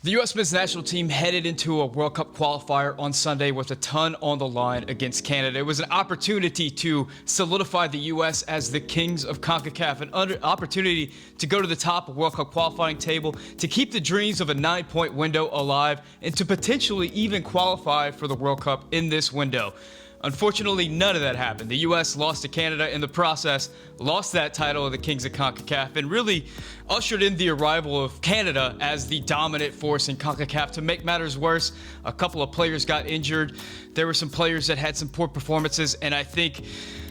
The U.S. men's national team headed into a World Cup qualifier on Sunday with a ton on the line against Canada. It was an opportunity to solidify the U.S. as the kings of CONCACAF, an opportunity to go to the top of World Cup qualifying table, to keep the dreams of a 9-point window alive, and to potentially even qualify for the World Cup in this window. Unfortunately, none of that happened. The U.S. lost to Canada in the process, lost that title of the Kings of CONCACAF, and really ushered in the arrival of Canada as the dominant force in CONCACAF. To make matters worse, a couple of players got injured. There were some players that had some poor performances, and I think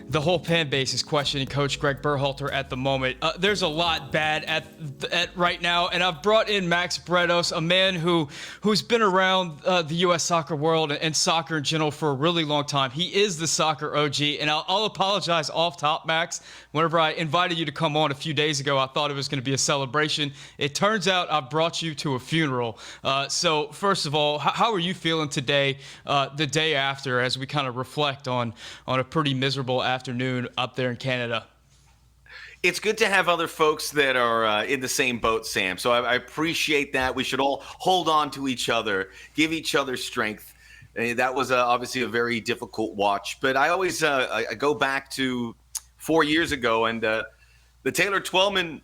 the whole fan base is questioning Coach Gregg Berhalter at the moment. There's a lot bad at right now, and I've brought in Max Bretos, a man who's been around the U.S. soccer world and soccer in general for a really long time. He is the soccer OG, and I'll apologize off top, Max. Whenever I invited you to come on a few days ago, I thought it was going to be a celebration. It turns out I brought you to a funeral. So first of all, how are you feeling today, the day after, as we kind of reflect on a pretty miserable afternoon up there in Canada? It's good to have other folks that are in the same boat, Sam. So I appreciate that. We should all hold on to each other, give each other strength. That was obviously a very difficult watch. But I always I go back to 4 years ago, and the Taylor Twellman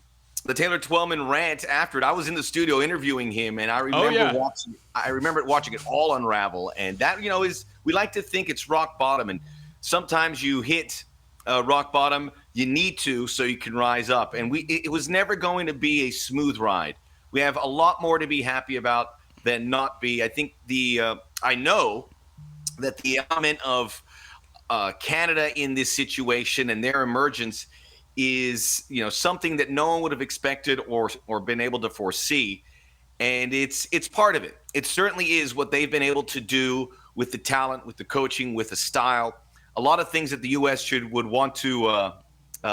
rant after it. I was in the studio interviewing him, and I remember watching it all unravel. And that, is, we like to think it's rock bottom, and sometimes you hit rock bottom. You need to, so you can rise up. And it was never going to be a smooth ride. We have a lot more to be happy about than not be. I think I know that the element of Canada in this situation and their emergence is, something that no one would have expected or been able to foresee. And it's part of it. It certainly is what they've been able to do with the talent, with the coaching, with the style. A lot of things that the U.S. would want to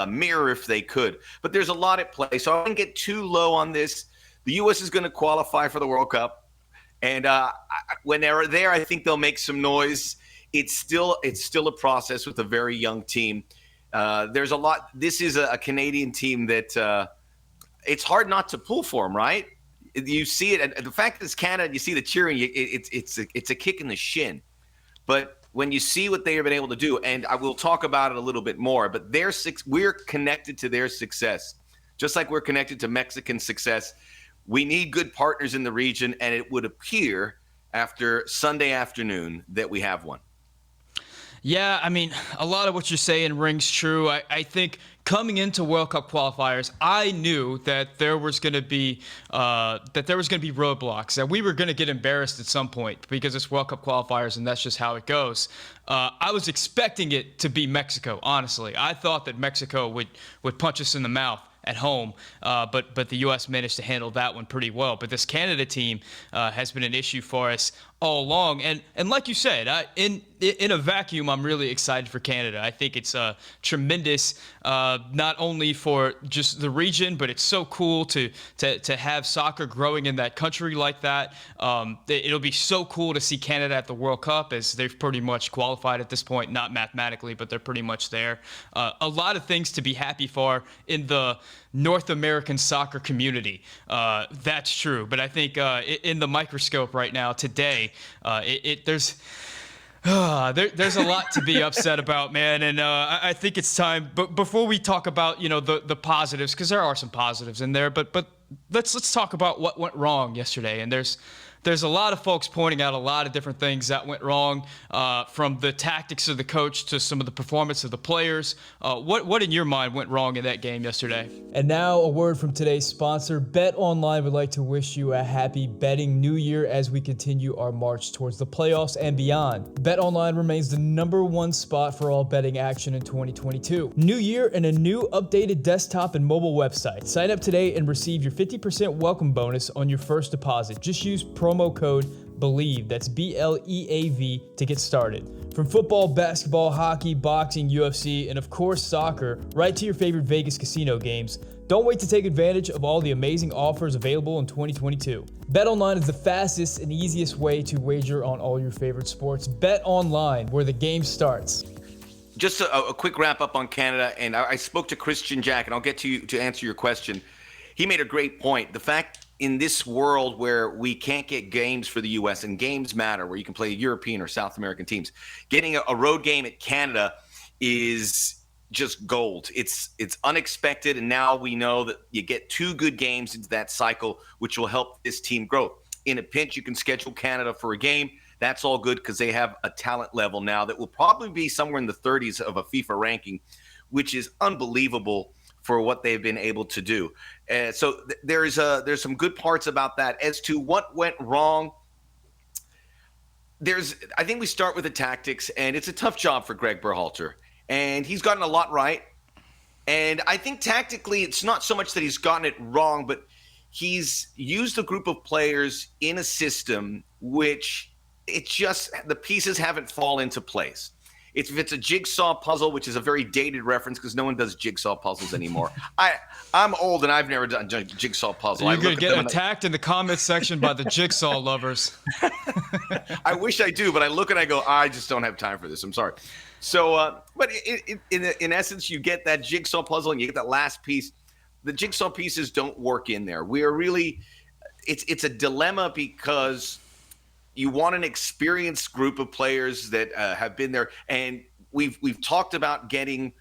mirror if they could. But there's a lot at play. So I wouldn't get too low on this. The U.S. is going to qualify for the World Cup. And when they're there, I think they'll make some noise. It's still a process with a very young team. There's a lot. This is a Canadian team that it's hard not to pull for them, right? You see it. And the fact that it's Canada, you see the cheering. It's a kick in the shin. But when you see what they have been able to do, and I will talk about it a little bit more, but we're connected to their success, just like we're connected to Mexican success. We need good partners in the region, and it would appear after Sunday afternoon that we have one. Yeah, I mean, a lot of what you're saying rings true. I think coming into World Cup qualifiers, I knew that there was going to be roadblocks, that we were going to get embarrassed at some point because it's World Cup qualifiers, and that's just how it goes. I was expecting it to be Mexico, honestly. I thought that Mexico would punch us in the mouth at home, but the U.S. managed to handle that one pretty well. But this Canada team has been an issue for us all along, and like you said, in a vacuum, I'm really excited for Canada. I think it's tremendous, not only for just the region, but it's so cool to have soccer growing in that country like that. It'll be so cool to see Canada at the World Cup, as they've pretty much qualified at this point, not mathematically, but they're pretty much there. A lot of things to be happy for in the North American soccer community. That's true. But I think in the microscope right now, today, there's a lot to be upset about, man. And I think it's time. But before we talk about, the positives, because there are some positives in there, but let's talk about what went wrong yesterday. And there's a lot of folks pointing out a lot of different things that went wrong, from the tactics of the coach to some of the performance of the players. What in your mind went wrong in that game yesterday? And now a word from today's sponsor. Bet Online would like to wish you a happy betting new year as we continue our march towards the playoffs and beyond. Bet Online remains the #1 spot for all betting action in 2022. New year and a new updated desktop and mobile website. Sign up today and receive your 50% welcome bonus on your first deposit. Just use promo code BELIEVE, that's BLEAV, to get started. From football, basketball, hockey, boxing, UFC, and of course soccer, right to your favorite Vegas casino games, don't wait to take advantage of all the amazing offers available in 2022. BetOnline is the fastest and easiest way to wager on all your favorite sports. BetOnline, where the game starts. Just a quick wrap up on Canada, and I spoke to Christian Jack, and I'll get to you to answer your question. He made a great point. The fact in this world where we can't get games for the U.S. and games matter, where you can play European or South American teams, getting a road game at Canada is just gold. It's unexpected, and now we know that you get 2 good games into that cycle, which will help this team grow. In a pinch, you can schedule Canada for a game. That's all good because they have a talent level now that will probably be somewhere in the 30s of a FIFA ranking, which is unbelievable for what they've been able to do. So there's some good parts about that. As to what went wrong, I think we start with the tactics, and it's a tough job for Gregg Berhalter. And he's gotten a lot right. And I think tactically it's not so much that he's gotten it wrong, but he's used a group of players in a system which the pieces haven't fallen into place. If it's a jigsaw puzzle, which is a very dated reference because no one does jigsaw puzzles anymore. I'm old and I've never done a jigsaw puzzle. You're going to get attacked in the comments section by the jigsaw lovers. I wish I do, but I look and I go, I just don't have time for this. I'm sorry. So, but in essence, you get that jigsaw puzzle and you get that last piece. The jigsaw pieces don't work in there. We are really, it's a dilemma because you want an experienced group of players that have been there, and we've talked about getting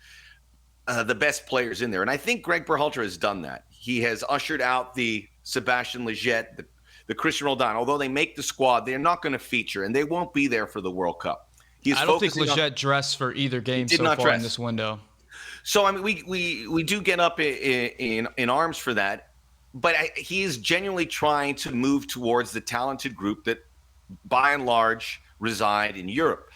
the best players in there, and I think Gregg Berhalter has done that. He has ushered out the Sebastian Lletget, the Christian Roldan. Although they make the squad, they're not going to feature, and they won't be there for the World Cup. I don't think Lletget dressed for either game so far in this window. So I mean, we do get up in arms for that, but he is genuinely trying to move towards the talented group that, by and large, reside in Europe.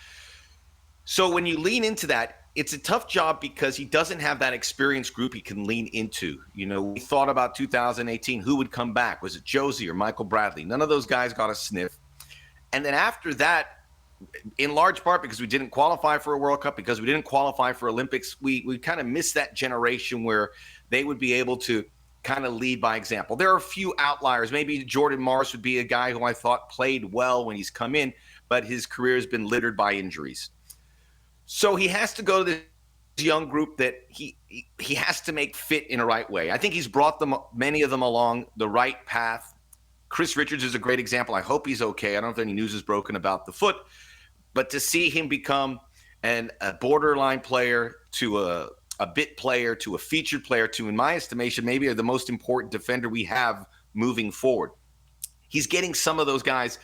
So when you lean into that, it's a tough job because he doesn't have that experienced group he can lean into. You know, we thought about 2018, who would come back? Was it Josie or Michael Bradley? None of those guys got a sniff. And then after that, in large part because we didn't qualify for a World Cup, because we didn't qualify for Olympics, we kind of missed that generation where they would be able to kind of lead by example. There are a few outliers. Maybe Jordan Morris would be a guy who I thought played well when he's come in, but his career has been littered by injuries. So he has to go to this young group that he has to make fit in a right way. I think he's brought many of them along the right path. Chris Richards is a great example. I hope he's okay. I don't know if any news is broken about the foot, but to see him become a borderline player to a bit player to a featured player to, in my estimation, maybe the most important defender we have moving forward. He's getting some of those guys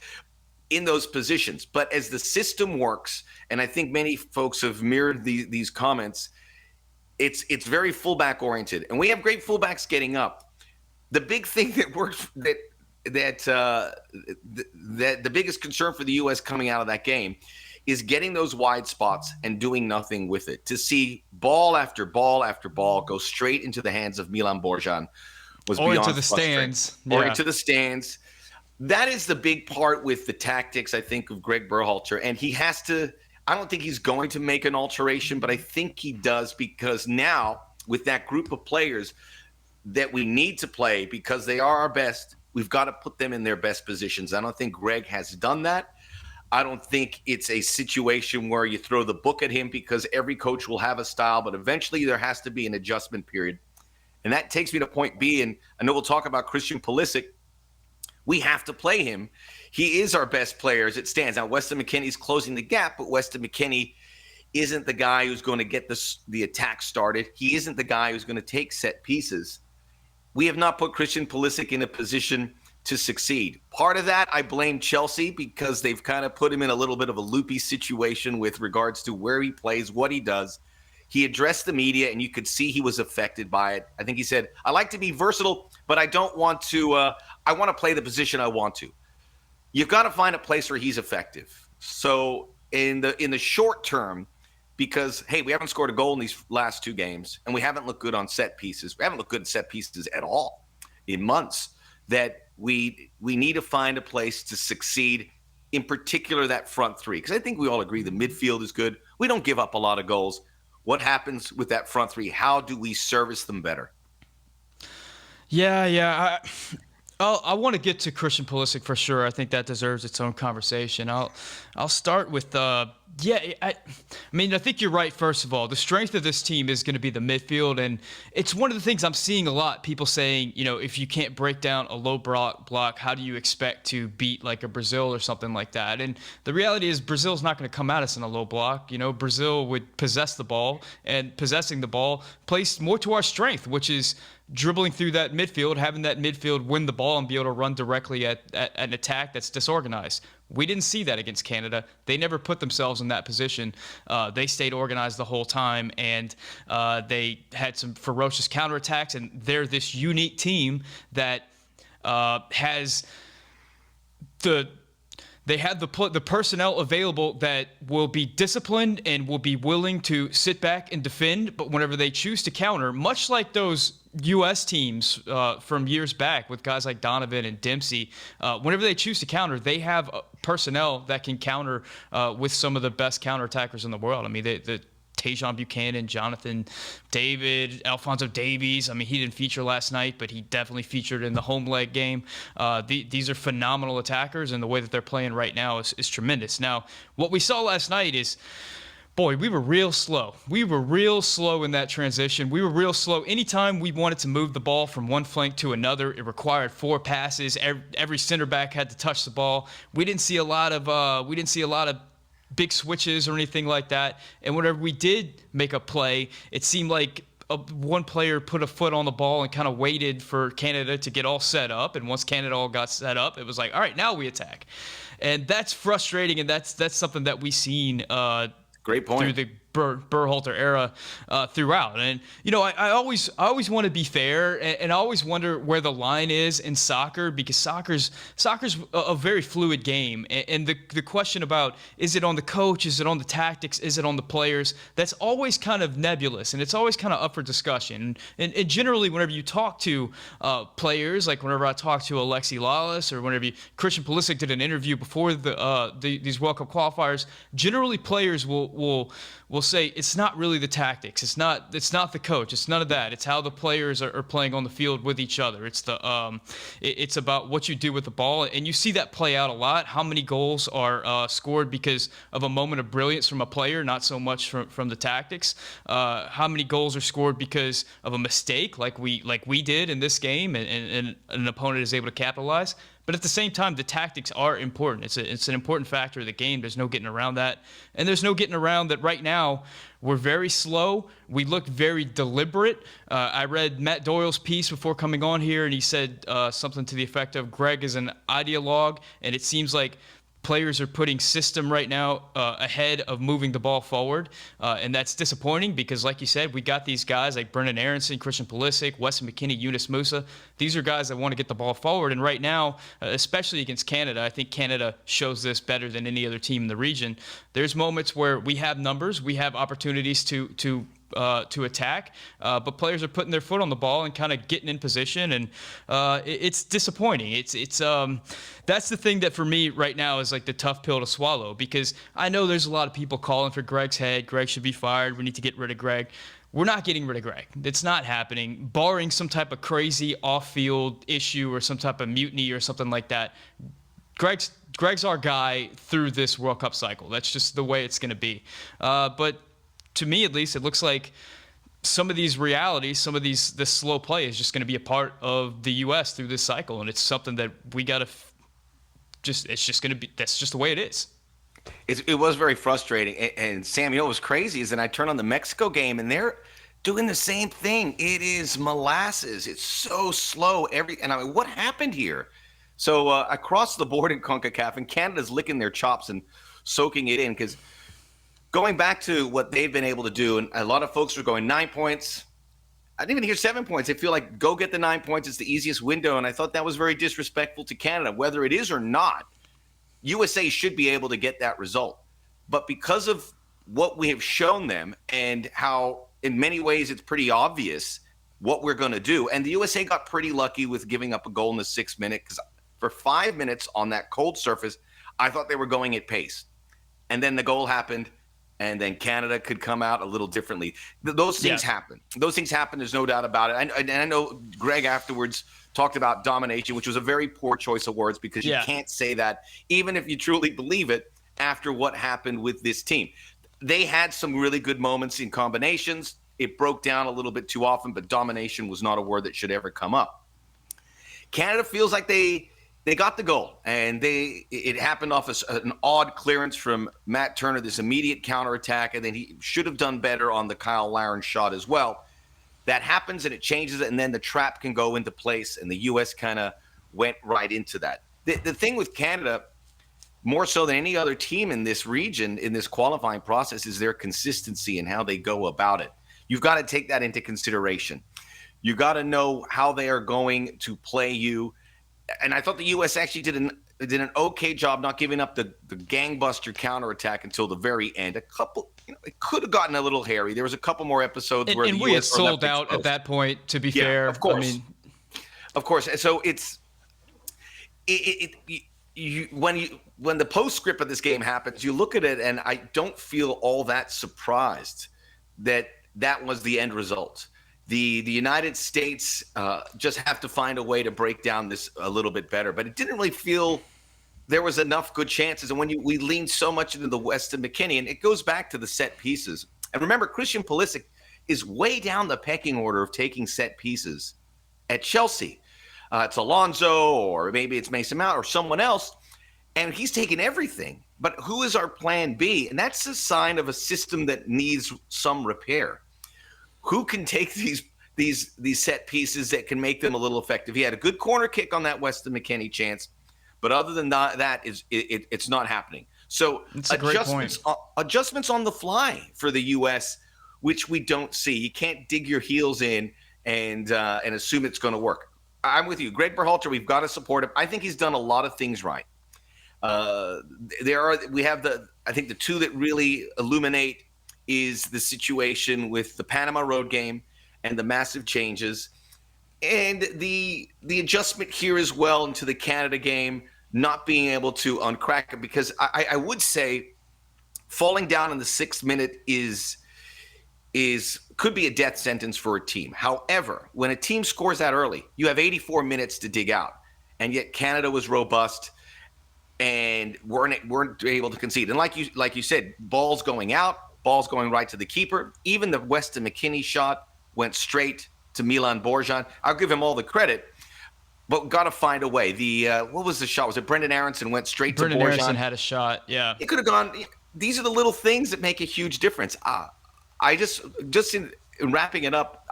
in those positions. But as the system works, and I think many folks have mirrored these comments, it's very fullback oriented. And we have great fullbacks getting up. The big thing that works the biggest concern for the U.S. coming out of that game is getting those wide spots and doing nothing with it. To see ball after ball after ball go straight into the hands of Milan Borjan was beyond into the stands. Or into the stands. That is the big part with the tactics, I think, of Gregg Berhalter. And he has to – I don't think he's going to make an alteration, but I think he does, because now with that group of players that we need to play because they are our best, we've got to put them in their best positions. I don't think Gregg has done that. I don't think it's a situation where you throw the book at him, because every coach will have a style, but eventually there has to be an adjustment period. And that takes me to point B, and I know we'll talk about Christian Pulisic. We have to play him. He is our best player as it stands. Now, Weston McKennie's closing the gap, but Weston McKennie isn't the guy who's going to get the attack started. He isn't the guy who's going to take set pieces. We have not put Christian Pulisic in a position to succeed. Part of that, I blame Chelsea, because they've kind of put him in a little bit of a loopy situation with regards to where he plays, what he does. He addressed the media, and you could see he was affected by it. I think he said, I like to be versatile, but I don't want to I want to play the position I want to. You've got to find a place where he's effective. So in the short term, because, hey, we haven't scored a goal in these last 2 games, and we haven't looked good on set pieces. We haven't looked good at set pieces at all in months. That we need to find a place to succeed, in particular that front three. Because I think we all agree the midfield is good. We don't give up a lot of goals. What happens with that front three? How do we service them better? Yeah. I want to get to Christian Pulisic for sure. I think that deserves its own conversation. I'll start with I mean, I think you're right. First of all, the strength of this team is going to be the midfield, and it's one of the things I'm seeing a lot. People saying, if you can't break down a low block, how do you expect to beat like a Brazil or something like that? And the reality is, Brazil's not going to come at us in a low block. Brazil would possess the ball, and possessing the ball plays more to our strength, which is dribbling through that midfield, having that midfield win the ball and be able to run directly at an attack that's disorganized. We didn't see that against Canada. They never put themselves in that position. They stayed organized the whole time, and they had some ferocious counterattacks, and they're this unique team that has they have the personnel available that will be disciplined and will be willing to sit back and defend, but whenever they choose to counter, much like those U.S. teams from years back with guys like Donovan and Dempsey, whenever they choose to counter, they have personnel that can counter with some of the best counterattackers in the world. I mean, the Tajon Buchanan, Jonathan David, Alphonso Davies. I mean, he didn't feature last night, but he definitely featured in the home leg game. These are phenomenal attackers, and the way that they're playing right now is tremendous. Now, what we saw last night is, boy, we were real slow. We were real slow in that transition. We were real slow. Anytime we wanted to move the ball from one flank to another, it required 4 passes. Every center back had to touch the ball. We didn't see a lot of big switches or anything like that. And whenever we did make a play, it seemed like one player put a foot on the ball and kind of waited for Canada to get all set up. And once Canada all got set up, it was like, all right, now we attack. And that's frustrating, and that's something that we've seen Great point. through the Berhalter era throughout. And, I always want to be fair, and I always wonder where the line is in soccer, because soccer's a very fluid game. And the question about, is it on the coach, is it on the tactics, is it on the players, that's always kind of nebulous, and it's always kind of up for discussion. And generally, whenever you talk to players, like whenever I talk to Alexi Lawless, or whenever Christian Pulisic did an interview before these World Cup qualifiers, generally players will say it's not really the tactics, it's not the coach, it's none of that. It's how the players are playing on the field with each other. It's about what you do with the ball, and you see that play out a lot. How many goals are scored because of a moment of brilliance from a player, not so much from the tactics? How many goals are scored because of a mistake, like we did in this game, and an opponent is able to capitalize? But at the same time, the tactics are important. It's an important factor of the game. There's no getting around that. And there's no getting around that right now we're very slow. We look very deliberate. I read Matt Doyle's piece before coming on here, and he said something to the effect of Gregg is an ideologue, and it seems like players are putting system right now ahead of moving the ball forward, and that's disappointing because, like you said, we got these guys like Brendan Aronson, Christian Pulisic, Weston McKennie, Yunus Musa. These are guys that want to get the ball forward, and right now, especially against Canada, I think Canada shows this better than any other team in the region. There's moments where we have numbers, we have opportunities to attack, but players are putting their foot on the ball and kind of getting in position, and it's disappointing. It's that's the thing that for me right now is like the tough pill to swallow, because I know there's a lot of people calling for Gregg's head. Gregg should be fired. We need to get rid of Gregg. We're not getting rid of Gregg. It's not happening, barring some type of crazy off-field issue or some type of mutiny or something like that. Gregg's our guy through this World Cup cycle. That's just the way it's going to be. But to me, at least, it looks like some of these realities, this slow play is just going to be a part of the U.S. through this cycle, and it's something that we got to it's just going to be. That's just the way it is. It was very frustrating. And Sam, what was crazy is that I turned on the Mexico game, and they're doing the same thing. It is molasses. It's so slow. And I'm like, what happened here? So across the board in CONCACAF, and Canada's licking their chops and soaking it in, because going back to what they've been able to do, and a lot of folks are going 9 points. I didn't even hear 7 points. They feel like go get the 9 points. It's the easiest window. And I thought that was very disrespectful to Canada. Whether it is or not, USA should be able to get that result. But because of what we have shown them and how in many ways it's pretty obvious what we're going to do. And the USA got pretty lucky with giving up a goal in the 6th minute, because for 5 minutes on that cold surface, I thought they were going at pace. And then the goal happened. And then Canada could come out a little differently. Those things happen. Those things happen. There's no doubt about it. And I know Gregg afterwards talked about domination, which was a very poor choice of words because you Yeah. can't say that even if you truly believe it after what happened with this team. They had some really good moments in combinations. It broke down a little bit too often, but domination was not a word that should ever come up. Canada feels like they got the goal, and it happened off an odd clearance from Matt Turner, this immediate counterattack, and then he should have done better on the Kyle Larin shot as well. That happens, and it changes it, and then the trap can go into place, and the U.S. kind of went right into that. The thing with Canada, more so than any other team in this region, in this qualifying process, is their consistency and how they go about it. You've got to take that into consideration. You got to know how they are going to play you. And I thought the U.S. actually did an okay job not giving up the gangbuster counterattack until the very end. A couple, it could have gotten a little hairy. There was a couple more episodes where the we U.S. had sold out at that point, to be fair. Of course. I mean, of course. And so when the postscript of this game happens, you look at it, and I don't feel all that surprised that was the end result. The United States just have to find a way to break down this a little bit better. But it didn't really feel there was enough good chances. And when we leaned so much into the Weston McKennie, and it goes back to the set pieces. And remember, Christian Pulisic is way down the pecking order of taking set pieces at Chelsea. It's Alonso, or maybe it's Mason Mount or someone else. And he's taken everything. But who is our plan B? And that's a sign of a system that needs some repair. Who can take these set pieces that can make them a little effective? He had a good corner kick on that Weston McKennie chance, but other than that, it's not happening. So adjustments on the fly for the U.S., which we don't see. You can't dig your heels in and assume it's going to work. I'm with you, Gregg Berhalter. We've got to support him. I think he's done a lot of things right. I think the two that really illuminate is the situation with the Panama road game and the massive changes, and the adjustment here as well into the Canada game, not being able to uncrack it, because I would say falling down in the 6th minute could be a death sentence for a team. However, when a team scores that early, you have 84 minutes to dig out, and yet Canada was robust and weren't able to concede. And like you said, balls going out, balls going right to the keeper. Even the Weston McKennie shot went straight to Milan Borjan. I'll give him all the credit, but got to find a way. What was the shot? Was it Brendan Aronson went straight to Borjan? Brendan Aronson had a shot, yeah. It could have gone. These are the little things that make a huge difference. I just in wrapping it up,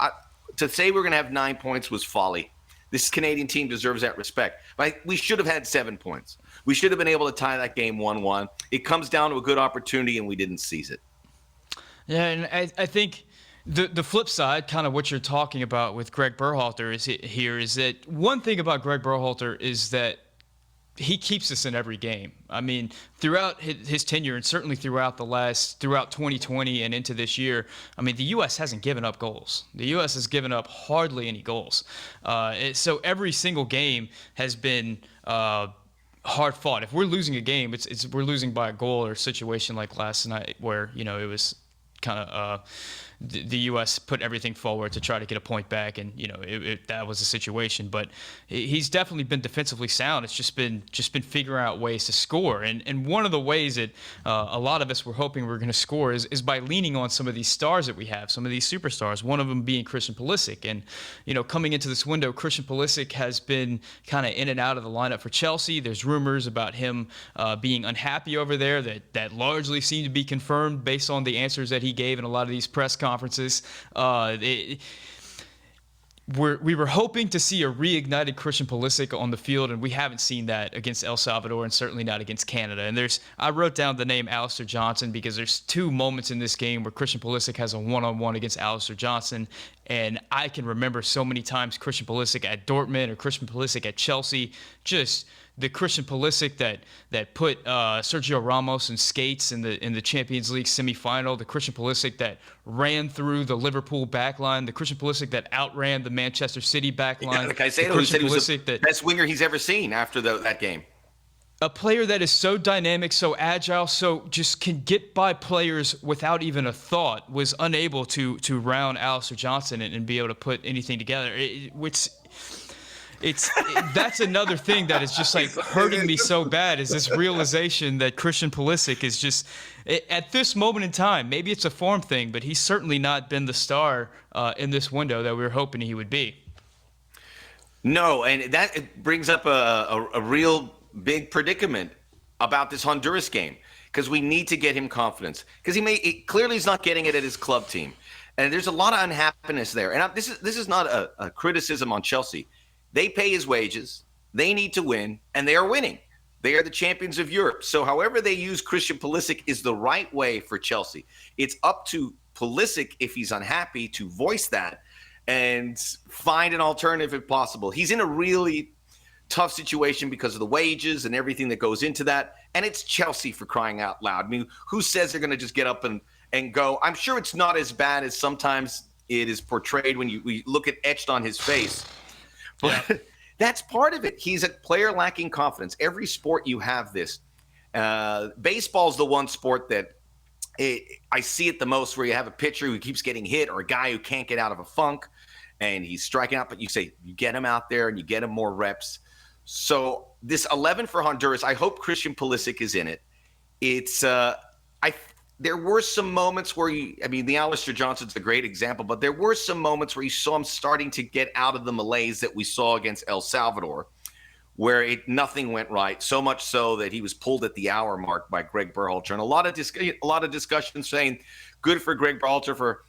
to say we're going to have 9 points was folly. This Canadian team deserves that respect. We should have had 7 points. We should have been able to tie that game 1-1. It comes down to a good opportunity, and we didn't seize it. Yeah, and I think the flip side, kind of what you're talking about with Gregg Berhalter is that one thing about Gregg Berhalter is that he keeps us in every game. I mean, throughout his tenure, and certainly throughout 2020 and into this year, I mean, the U.S. hasn't given up goals. The U.S. has given up hardly any goals. So every single game has been hard fought. If we're losing a game, we're losing by a goal or a situation like last night where, it was kind of the U.S. put everything forward to try to get a point back, and that was the situation. But he's definitely been defensively sound. It's just been figuring out ways to score, and one of the ways that a lot of us were hoping we were going to score is by leaning on some of these stars that we have, some of these superstars. One of them being Christian Pulisic, and coming into this window, Christian Pulisic has been kind of in and out of the lineup for Chelsea. There's rumors about him being unhappy over there that largely seem to be confirmed based on the answers that he gave in a lot of these press conferences. We were hoping to see a reignited Christian Pulisic on the field, and we haven't seen that against El Salvador, and certainly not against Canada. And I wrote down the name Alistair Johnson because there's 2 moments in this game where Christian Pulisic has a one-on-one against Alistair Johnson, and I can remember so many times Christian Pulisic at Dortmund or Christian Pulisic at Chelsea, just the Christian Pulisic that put Sergio Ramos in skates in the Champions League semifinal, the Christian Pulisic that ran through the Liverpool backline, the Christian Pulisic that outran the Manchester City backline. Yeah, like I said, he said he was the best winger he's ever seen after that game. A player that is so dynamic, so agile, so just can get by players without even a thought, was unable to round Alistair Johnson and be able to put anything together. That's another thing that is just like hurting me so bad, is this realization that Christian Pulisic is just, at this moment in time, maybe it's a form thing, but he's certainly not been the star in this window that we were hoping he would be. No, and that brings up a real big predicament about this Honduras game, because we need to get him confidence, because clearly he's not getting it at his club team, and there's a lot of unhappiness there. And this is not a criticism on Chelsea. They pay his wages, they need to win, and they are winning. They are the champions of Europe. So however they use Christian Pulisic is the right way for Chelsea. It's up to Pulisic, if he's unhappy, to voice that and find an alternative if possible. He's in a really tough situation because of the wages and everything that goes into that. And it's Chelsea, for crying out loud. I mean, who says they're going to just get up and go? I'm sure it's not as bad as sometimes it is portrayed when we look at etched on his face. But that's part of it. He's a player lacking confidence. Every sport you have this. Baseball's the one sport that I see it the most, where you have a pitcher who keeps getting hit, or a guy who can't get out of a funk and he's striking out, but you say you get him out there and you get him more reps. So this 11 for Honduras, I hope Christian Pulisic is in it. It's there were some moments where the Alistair Johnson's a great example, but there were some moments where you saw him starting to get out of the malaise that we saw against El Salvador, where nothing went right, so much so that he was pulled at the hour mark by Gregg Berhalter. And a lot of discussion saying good for Gregg Berhalter for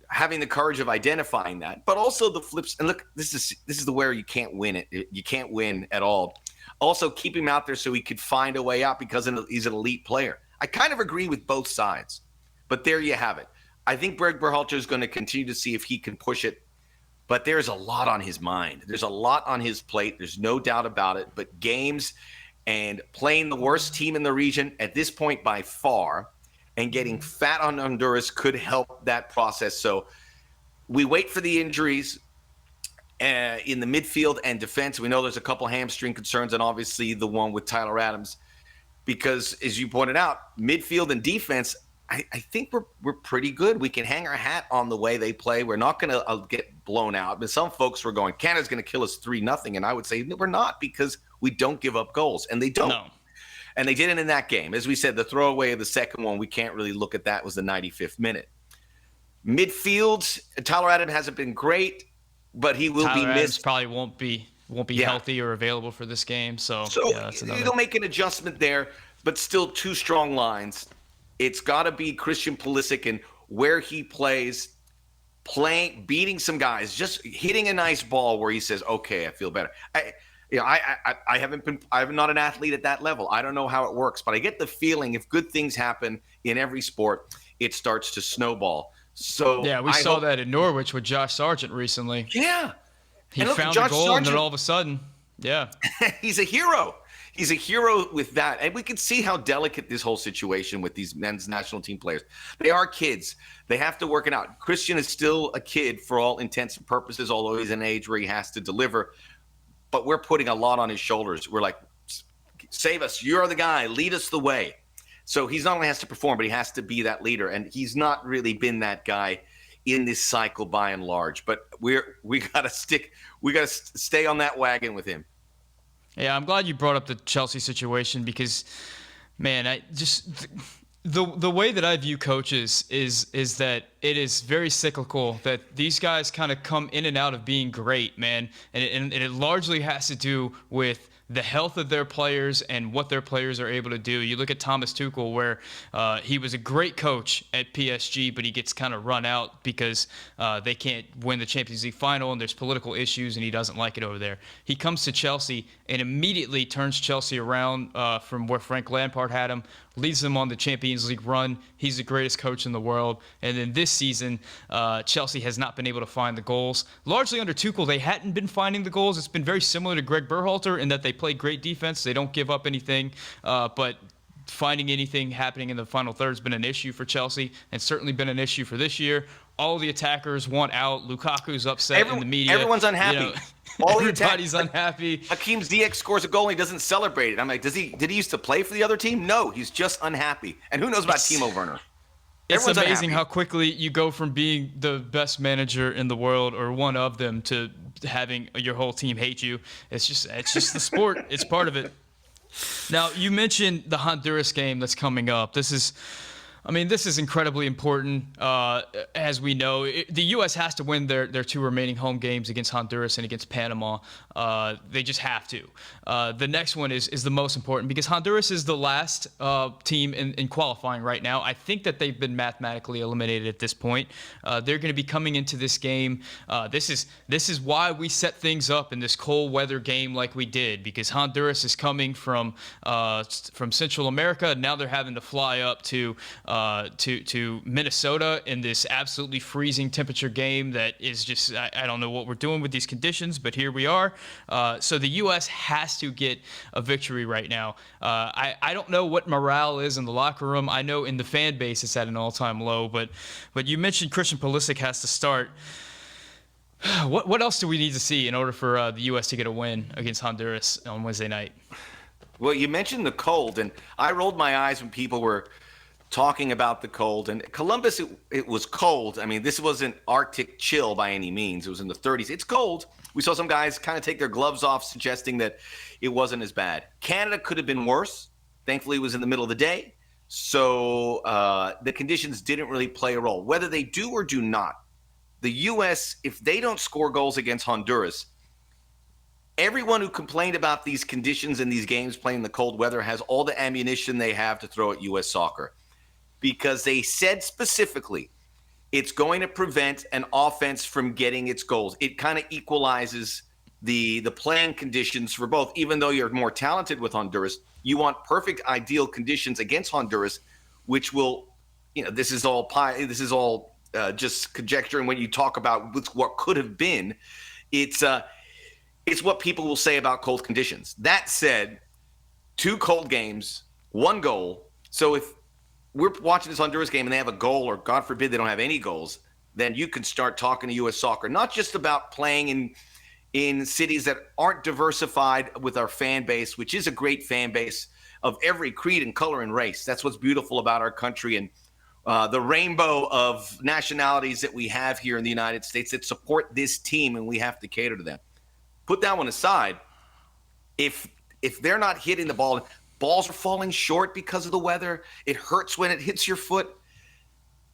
having the courage of identifying that, but also the flips. And look, this is the where you can't win it. You can't win at all. Also, keep him out there so he could find a way out, because he's an elite player. I kind of agree with both sides, but there you have it. I think Gregg Berhalter is going to continue to see if he can push it, but there's a lot on his mind. There's a lot on his plate. There's no doubt about it. But games and playing the worst team in the region at this point by far, and getting fat on Honduras could help that process. So we wait for the injuries in the midfield and defense. We know there's a couple hamstring concerns, and obviously the one with Tyler Adams, because as you pointed out, midfield and defense, I think we're pretty good. We can hang our hat on the way they play. We're not going to get blown out. But some folks were going, Canada's going to kill us 3-0. And I would say, no, we're not, because we don't give up goals. And they don't. No. And they didn't in that game. As we said, the throwaway of the second one, we can't really look at that, was the 95th minute. Midfield, Tyler Adams hasn't been great, but he will be missed. Probably won't be healthy or available for this game. So that's another. They'll make an adjustment there, but still two strong lines. It's got to be Christian Pulisic and where he plays, beating some guys, just hitting a nice ball where he says, okay, I feel better. I'm not an athlete at that level. I don't know how it works, but I get the feeling if good things happen in every sport, it starts to snowball. So yeah, we saw that in Norwich with Josh Sargent recently. Yeah. He found a goal, and then all of a sudden, yeah. He's a hero. He's a hero with that. And we can see how delicate this whole situation with these men's national team players. They are kids. They have to work it out. Christian is still a kid for all intents and purposes, although he's an age where he has to deliver. But we're putting a lot on his shoulders. We're like, save us. You're the guy. Lead us the way. So he's not only has to perform, but he has to be that leader. And he's not really been that guy in this cycle by and large. But we got to stay on that wagon with him. Yeah, I'm glad you brought up the Chelsea situation, because, man, the way that I view coaches is that it is very cyclical, that these guys kind of come in and out of being great, man. And it largely has to do with the health of their players and what their players are able to do. You look at Thomas Tuchel, where he was a great coach at PSG, but he gets kind of run out because they can't win the Champions League final, and there's political issues, and he doesn't like it over there. He comes to Chelsea and immediately turns Chelsea around from where Frank Lampard had him, leads them on the Champions League run. He's the greatest coach in the world. And then this season, Chelsea has not been able to find the goals. Largely under Tuchel, they hadn't been finding the goals. It's been very similar to Gregg Berhalter in that they play great defense. They don't give up anything, but finding anything happening in the final third has been an issue for Chelsea, and certainly been an issue for this year. All the attackers want out. Lukaku's upset in the media. Everyone's unhappy. Everybody's unhappy. Hakeem Ziyech scores a goal and he doesn't celebrate it. I'm like, did he used to play for the other team? No, he's just unhappy. And who knows about Timo Werner? It's Everyone's amazing unhappy. how quickly you go from being the best manager in the world or one of them to having your whole team hate you. It's just the sport. It's part of it. Now, you mentioned the Honduras game that's coming up. This is incredibly important. As we know, the U.S. has to win their two remaining home games against Honduras and against Panama. They just have to. The next one is the most important because Honduras is the last team in qualifying right now. I think that they've been mathematically eliminated at this point. They're going to be coming into this game. This is why we set things up in this cold weather game like we did, because Honduras is coming from Central America. Now they're having to fly up to Minnesota in this absolutely freezing temperature game that is just, I don't know what we're doing with these conditions, but here we are. So the U.S. has to get a victory right now. I don't know what morale is in the locker room. I know in the fan base it's at an all-time low, but you mentioned Christian Pulisic has to start. What else do we need to see in order for the U.S. to get a win against Honduras on Wednesday night? Well, you mentioned the cold, and I rolled my eyes when people were talking about the cold. And Columbus, it was cold. I mean, this wasn't Arctic chill by any means. It was in the 30s. It's cold. We saw some guys kind of take their gloves off, suggesting that it wasn't as bad. Canada could have been worse. Thankfully, it was in the middle of the day. So the conditions didn't really play a role. Whether they do or do not, the U.S., if they don't score goals against Honduras, everyone who complained about these conditions in these games playing in the cold weather has all the ammunition they have to throw at U.S. soccer. Because they said specifically it's going to prevent an offense from getting its goals. It kind of equalizes the playing conditions for both. Even though you're more talented with Honduras, you want perfect ideal conditions against Honduras, which will, this is all just conjecture. And when you talk about what could have been, it's what people will say about cold conditions. That said, 2 cold games, 1 goal. So if we're watching this Honduras game and they have a goal, or God forbid they don't have any goals, then you can start talking to U.S. soccer, not just about playing in cities that aren't diversified with our fan base, which is a great fan base of every creed and color and race. That's what's beautiful about our country and the rainbow of nationalities that we have here in the United States that support this team, and we have to cater to them. Put that one aside. If they're not hitting the ball, balls are falling short because of the weather, it hurts when it hits your foot,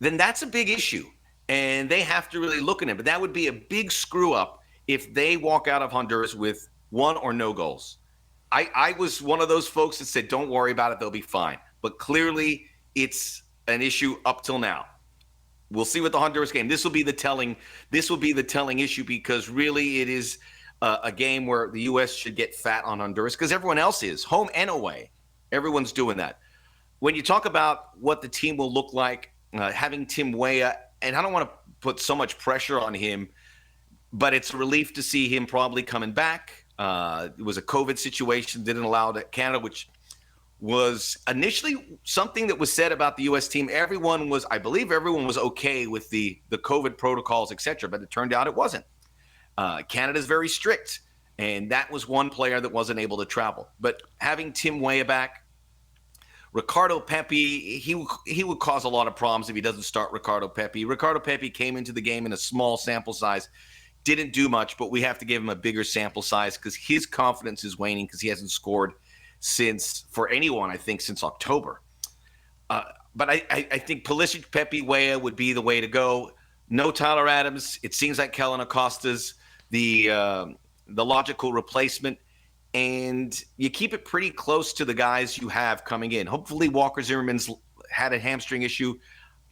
then that's a big issue. And they have to really look at it. But that would be a big screw up if they walk out of Honduras with 1 or no goals. I was one of those folks that said, don't worry about it, they'll be fine. But clearly it's an issue up till now. We'll see with the Honduras game. This will be the telling issue, because really it is a game where the U.S. should get fat on Honduras, because everyone else is, home and away. Everyone's doing that. When you talk about what the team will look like, having Tim Weah, and I don't want to put so much pressure on him, but it's a relief to see him probably coming back. It was a COVID situation, didn't allow Canada, which was initially something that was said about the U.S. team. I believe everyone was okay with the COVID protocols, etc., but it turned out it wasn't. Canada's very strict, and that was one player that wasn't able to travel. But having Tim Weah back, Ricardo Pepi, he would cause a lot of problems if he doesn't start Ricardo Pepi. Ricardo Pepi came into the game in a small sample size, didn't do much, but we have to give him a bigger sample size because his confidence is waning because he hasn't scored since October. But I think Pulisic, Pepi, Weah would be the way to go. No Tyler Adams. It seems like Kellen Acosta's the logical replacement, and you keep it pretty close to the guys you have coming in. Hopefully Walker Zimmerman's had a hamstring issue.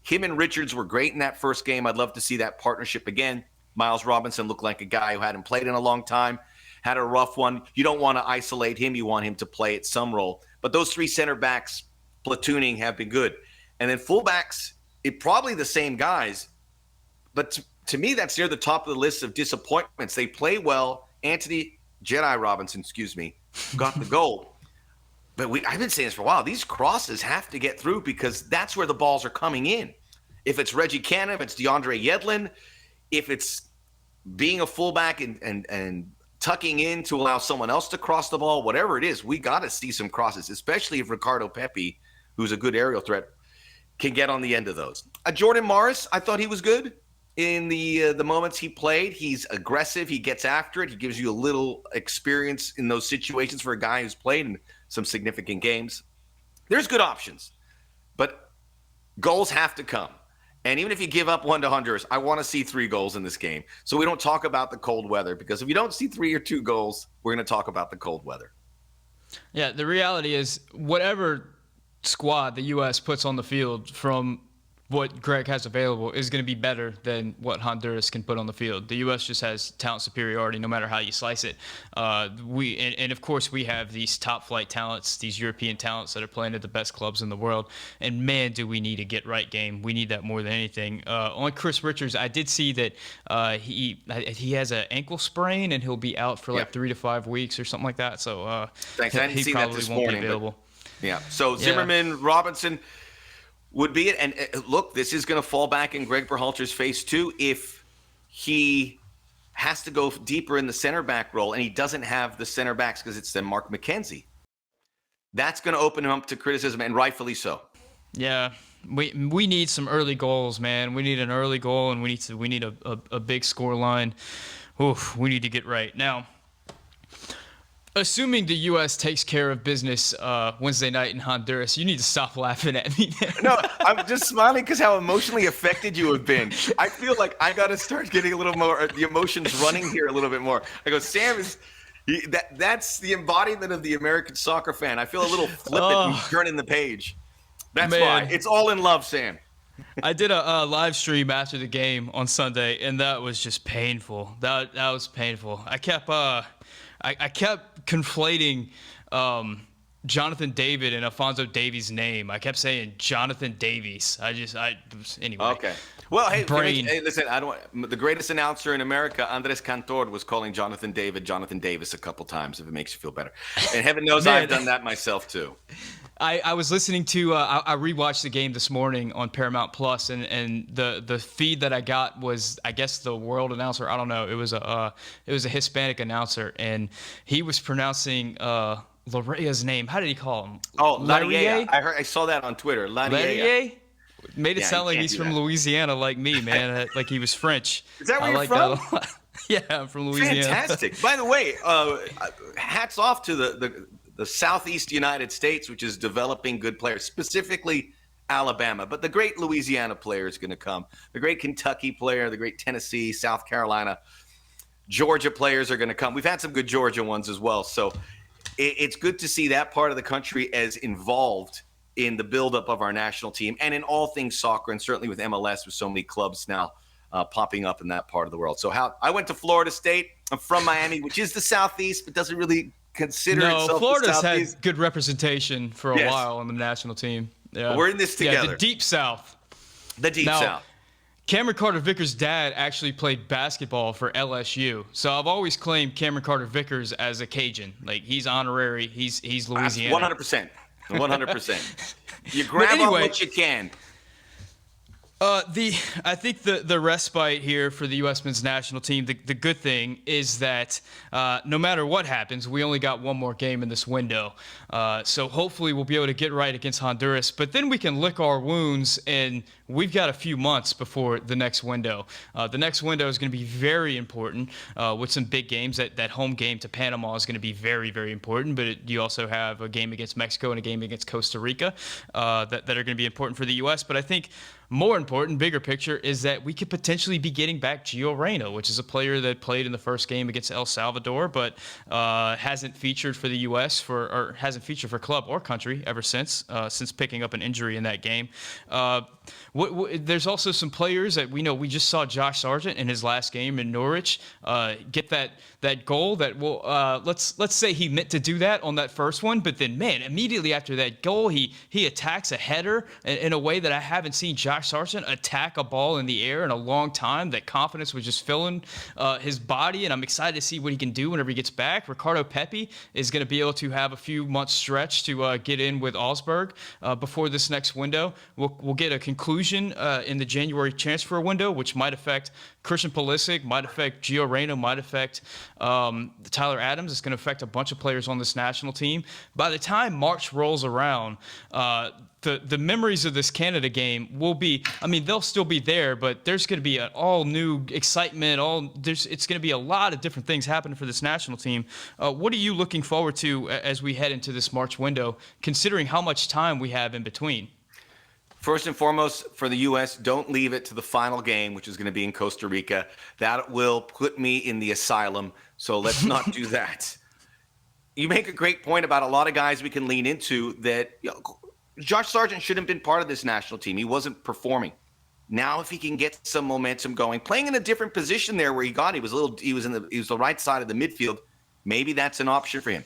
Him and Richards were great in that first game. I'd love to see that partnership again. Miles Robinson looked like a guy who hadn't played in a long time, had a rough one. You don't want to isolate him. You want him to play at some role. But those 3 center backs platooning have been good. And then fullbacks, probably the same guys. But to me, that's near the top of the list of disappointments. They play well. Anthony Robinson, got the goal. But I've been saying this for a while. These crosses have to get through because that's where the balls are coming in. If it's Reggie Cannon, if it's DeAndre Yedlin, if it's being a fullback and tucking in to allow someone else to cross the ball, whatever it is, we got to see some crosses, especially if Ricardo Pepi, who's a good aerial threat, can get on the end of those. Jordan Morris, I thought he was good in the moments he played. He's aggressive. He gets after it. He gives you a little experience in those situations for a guy who's played in some significant games. There's good options, but goals have to come. And even if you give up 1 to Honduras, I want to see 3 goals in this game. So we don't talk about the cold weather, because if you don't see 3 or 2 goals, we're going to talk about the cold weather. Yeah, the reality is whatever squad the U.S. puts on the field from what Gregg has available is going to be better than what Honduras can put on the field. The U.S. just has talent superiority no matter how you slice it. And of course, we have these top-flight talents, these European talents that are playing at the best clubs in the world. And, man, do we need a get-right game. We need that more than anything. On Chris Richards, I did see that he has an ankle sprain, and he'll be out for 3 to 5 weeks or something like that. So thanks. I didn't see that this morning. Yeah. So Zimmerman, Robinson would be it. And look, this is going to fall back in Gregg Berhalter's face too if he has to go deeper in the center back role and he doesn't have the center backs because it's then Mark McKenzie. That's going to open him up to criticism, and rightfully so. Yeah, we need some early goals, man. We need an early goal, and we need a big score line. Oof, we need to get right now. Assuming the U.S. takes care of business Wednesday night in Honduras, you need to stop laughing at me. No, I'm just smiling because how emotionally affected you have been. I feel like I got to start getting a little more, the emotions running here a little bit more. I go, Sam is, that's the embodiment of the American soccer fan. I feel a little flippant turning the page. That's why. It's all in love, Sam. I did a live stream after the game on Sunday, and that was just painful. That was painful. I kept conflating Jonathan David and Alphonso Davies' name. I kept saying Jonathan Davies. Anyway. Okay. Well, hey, listen. The greatest announcer in America, Andres Cantor, was calling Jonathan Davis a couple times. If it makes you feel better, and heaven knows I've done that myself too. I was listening to I rewatched the game this morning on Paramount Plus, and the feed that I got was, I guess, the world announcer. I don't know. It was a Hispanic announcer, and he was pronouncing Larrea's name. How did he call him? Oh, Larrea. I saw that on Twitter. Larrea. Made it sound like he's from Louisiana, like me, man. Like he was French. Is that where you're from? That a lot. Yeah, I'm from Louisiana. Fantastic. By the way, hats off to the Southeast United States, which is developing good players, specifically Alabama. But the great Louisiana player is going to come. The great Kentucky player, the great Tennessee, South Carolina, Georgia players are going to come. We've had some good Georgia ones as well. So it's good to see that part of the country as involved in the buildup of our national team and in all things soccer, and certainly with MLS with so many clubs now popping up in that part of the world. So I went to Florida State. I'm from Miami, which is the Southeast, but doesn't really consider itself Florida's the had good representation for a while on the national team. Yeah. We're in this together. Yeah, the Deep South. The Deep South. Cameron Carter-Vickers' dad actually played basketball for LSU. So I've always claimed Cameron Carter-Vickers as a Cajun. Like, he's honorary. He's Louisiana. 100%. 100%. You grab on what you can. I think the respite here for the U.S. men's national team, the good thing is that no matter what happens, we only got one more game in this window. So hopefully we'll be able to get right against Honduras. But then we can lick our wounds, and we've got a few months before the next window. The next window is going to be very important with some big games. That home game to Panama is going to be very, very important. But you also have a game against Mexico and a game against Costa Rica that are going to be important for the U.S. But I think more important, bigger picture, is that we could potentially be getting back Gio Reyna, which is a player that played in the first game against El Salvador, but hasn't featured for the U.S. or hasn't featured for club or country ever since picking up an injury in that game. There's also some players that we know. We just saw Josh Sargent in his last game in Norwich get that goal that will let's say he meant to do that on that first one, but then, man, immediately after that goal, he attacks a header in a way that I haven't seen Josh Sargent attack a ball in the air in a long time. That confidence was just filling his body, and I'm excited to see what he can do whenever he gets back. Ricardo Pepi is going to be able to have a few months stretch to get in with Augsburg before this next window. We'll get a conclusion in the January transfer window, which might affect Christian Pulisic, might affect Gio Reyna, might affect Tyler Adams. It's going to affect a bunch of players on this national team. By the time March rolls around, the memories of this Canada game will be, I mean, they'll still be there, but there's going to be an all new excitement. It's going to be a lot of different things happening for this national team. What are you looking forward to as we head into this March window, considering how much time we have in between? First and foremost, for the U.S., don't leave it to the final game, which is going to be in Costa Rica. That will put me in the asylum, so let's not do that. You make a great point about a lot of guys we can lean into that. Josh Sargent shouldn't have been part of this national team. He wasn't performing. Now, if he can get some momentum going, playing in a different position there where he was the right side of the midfield, maybe that's an option for him.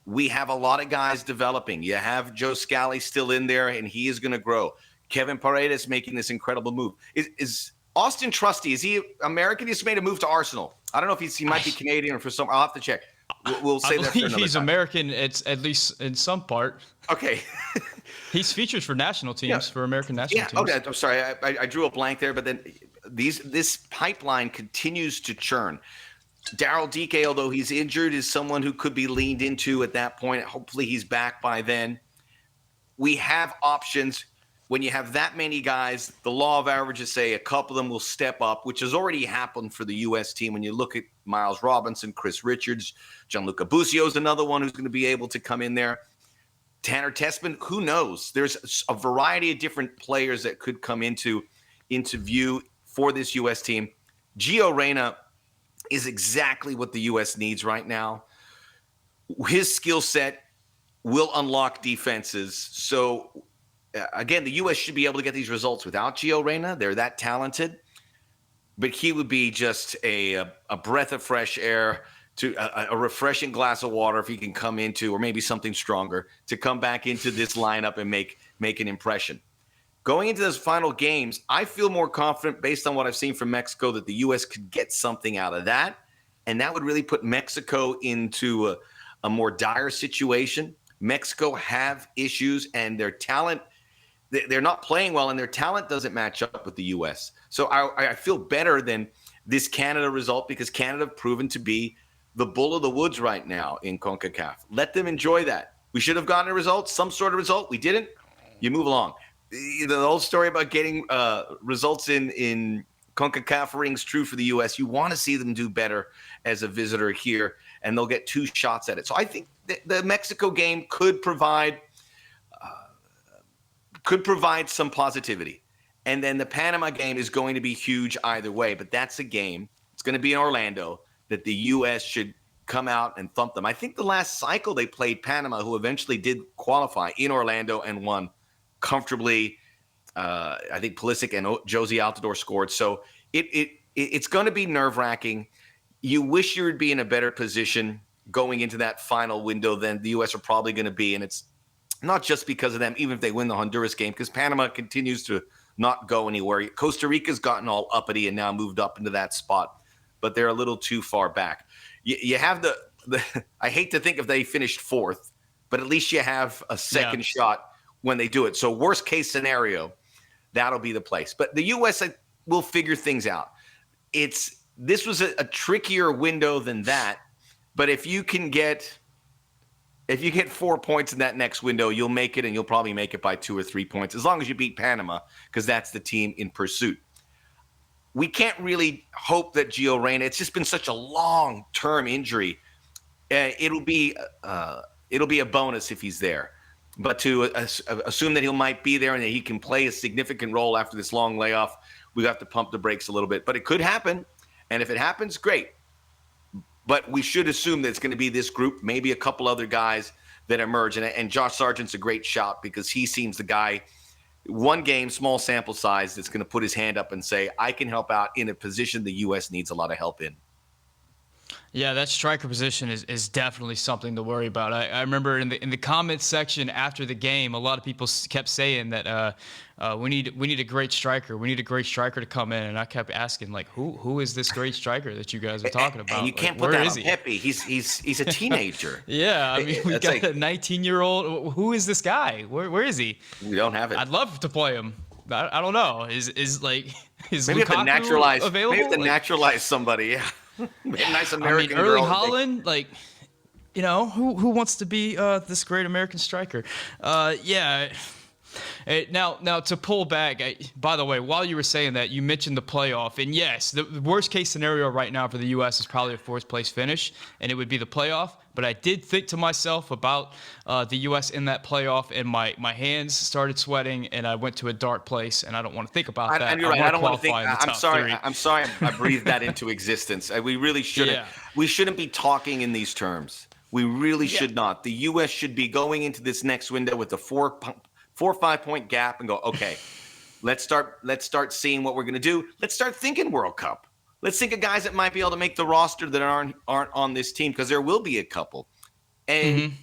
We have a lot of guys developing. You have Joe Scally still in there, and he is going to grow. Kevin Paredes making this incredible move. Is Austin Trusty, is he American? He's made a move to Arsenal. I don't know if he might be Canadian or for some. I'll have to check. We'll say that for another he's time. American, at least in some part. Okay. He's featured for national teams, for American national teams. Okay. I'm sorry. I drew a blank there, but then this pipeline continues to churn. Daryl Dike, although he's injured, is someone who could be leaned into at that point. Hopefully he's back by then. We have options. When you have that many guys, the law of averages say a couple of them will step up, which has already happened for the U.S. team. When you look at Miles Robinson, Chris Richards, Gianluca Busio is another one who's going to be able to come in there. Tanner Tessman, who knows? There's a variety of different players that could come into view for this U.S. team. Gio Reyna is exactly what the U.S. needs right now. His skill set will unlock defenses. So, again, the U.S. should be able to get these results without Gio Reyna. They're that talented. But he would be just a breath of fresh air, to a refreshing glass of water if he can come into, or maybe something stronger, to come back into this lineup and make an impression. Going into those final games, I feel more confident based on what I've seen from Mexico that the U.S. could get something out of that. And that would really put Mexico into a more dire situation. Mexico have issues, and their talent, they're not playing well, and their talent doesn't match up with the U.S. So I feel better than this Canada result, because Canada have proven to be the bull of the woods right now in CONCACAF. Let them enjoy that. We should have gotten a result, some sort of result. We didn't. You move along. The old story about getting results in CONCACAF rings true for the U.S. You want to see them do better as a visitor here, and they'll get two shots at it. So I think the Mexico game could provide some positivity. And then the Panama game is going to be huge either way, but that's a game. It's going to be in Orlando that the U.S. should come out and thump them. I think the last cycle they played Panama, who eventually did qualify in Orlando and won comfortably. I think Pulisic and Josie Altidore scored. So it's going to be nerve-wracking. You wish you would be in a better position going into that final window than the U.S. are probably going to be. And it's not just because of them, even if they win the Honduras game, because Panama continues to not go anywhere. Costa Rica's gotten all uppity and now moved up into that spot, but they're a little too far back. You have the I hate to think if they finished fourth, but at least you have a second shot when they do it. So worst case scenario, that'll be the place. But the U.S. will figure things out. This was a trickier window than that, but if you get 4 points in that next window, you'll make it, and you'll probably make it by 2 or 3 points, as long as you beat Panama, because that's the team in pursuit. We can't really hope that Gio Reyna, it's just been such a long-term injury. It'll be a bonus if he's there. But to assume that he might be there and that he can play a significant role after this long layoff, we have to pump the brakes a little bit. But it could happen, and if it happens, great. But we should assume that it's going to be this group, maybe a couple other guys that emerge. And Josh Sargent's a great shout, because he seems the guy, one game, small sample size, that's going to put his hand up and say, I can help out in a position the U.S. needs a lot of help in. Yeah, that striker position is definitely something to worry about. I remember in the comments section after the game, a lot of people kept saying that we need a great striker. We need a great striker to come in, and I kept asking, like, who is this great striker that you guys are talking about? And you can't put that on Pepe. He's a teenager. Yeah, I mean, we got a 19-year-old. Who is this guy? Where is he? We don't have it. I'd love to play him. I don't know. Is like is Maybe if they Lukaku naturalize, maybe if available? they Like, naturalize somebody, yeah. Maybe a nice I mean, American Erling girl. Haaland, like, who wants to be this great American striker? Yeah. Now to pull back. By the way, while you were saying that, you mentioned the playoff, and yes, the worst case scenario right now for the U.S. is probably a fourth place finish, and it would be the playoff. But I did think to myself about the U.S. in that playoff, and my hands started sweating, and I went to a dark place, and I don't want to think about that. And you're I right. want I to don't want to think. qualify in the I'm top sorry. three. I'm sorry. I breathed that into existence. We really shouldn't. Yeah. We shouldn't be talking in these terms. We really should not. The U.S. should be going into this next window with a 4 or 5 point gap and go, okay, let's start seeing what we're going to do. Let's start thinking World Cup. Let's think of guys that might be able to make the roster that aren't on this team, because there will be a couple. And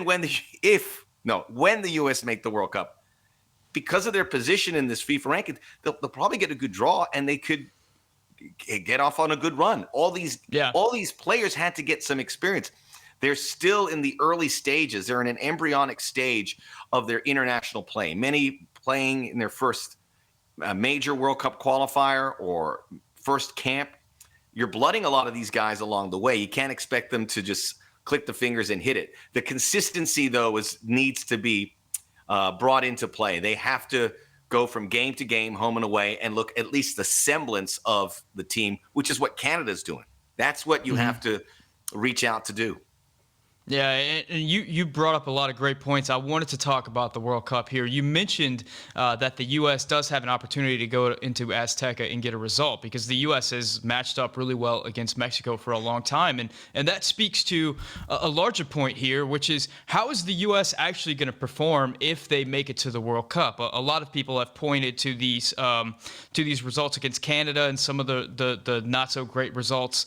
when the U.S. make the World Cup, because of their position in this FIFA ranking, they'll probably get a good draw, and they could get off on a good run. All these players had to get some experience. They're still in the early stages. They're in an embryonic stage of their international play. Many playing in their first major World Cup qualifier or first camp. You're blooding a lot of these guys along the way. You can't expect them to just click the fingers and hit it. The consistency, though, needs to be brought into play. They have to go from game to game, home and away, and look at least the semblance of the team, which is what Canada's doing. That's what you have to reach out to do. Yeah, and you brought up a lot of great points. I wanted to talk about the World Cup here. You mentioned that the U.S. does have an opportunity to go into Azteca and get a result, because the U.S. has matched up really well against Mexico for a long time. And that speaks to a larger point here, which is, how is the U.S. actually going to perform if they make it to the World Cup? A lot of people have pointed to these results against Canada and some of the not-so-great results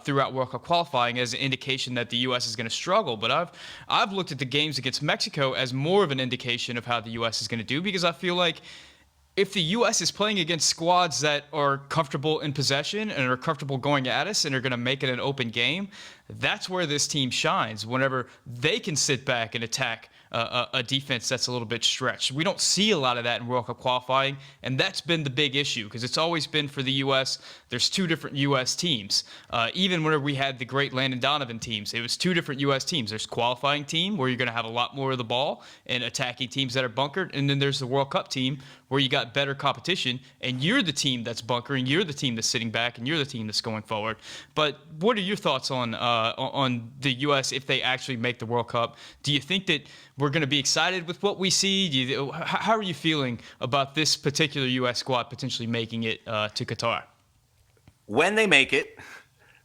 throughout World Cup qualifying as an indication that the U.S. is going to struggle. But I've looked at the games against Mexico as more of an indication of how the U.S. is going to do, because I feel like if the U.S. is playing against squads that are comfortable in possession and are comfortable going at us and are going to make it an open game, that's where this team shines, whenever they can sit back and attack a defense that's a little bit stretched. We don't see a lot of that in World Cup qualifying, and that's been the big issue, because it's always been for the U.S., there's two different U.S. teams. Even whenever we had the great Landon Donovan teams, it was two different U.S. teams. There's qualifying team, where you're going to have a lot more of the ball and attacking teams that are bunkered, and then there's the World Cup team, where you got better competition, and you're the team that's bunkering, you're the team that's sitting back, and you're the team that's going forward. But what are your thoughts on the U.S. if they actually make the World Cup? Do you think that we're going to be excited with what we see? How are you feeling about this particular U.S. squad potentially making it to Qatar? When they make it,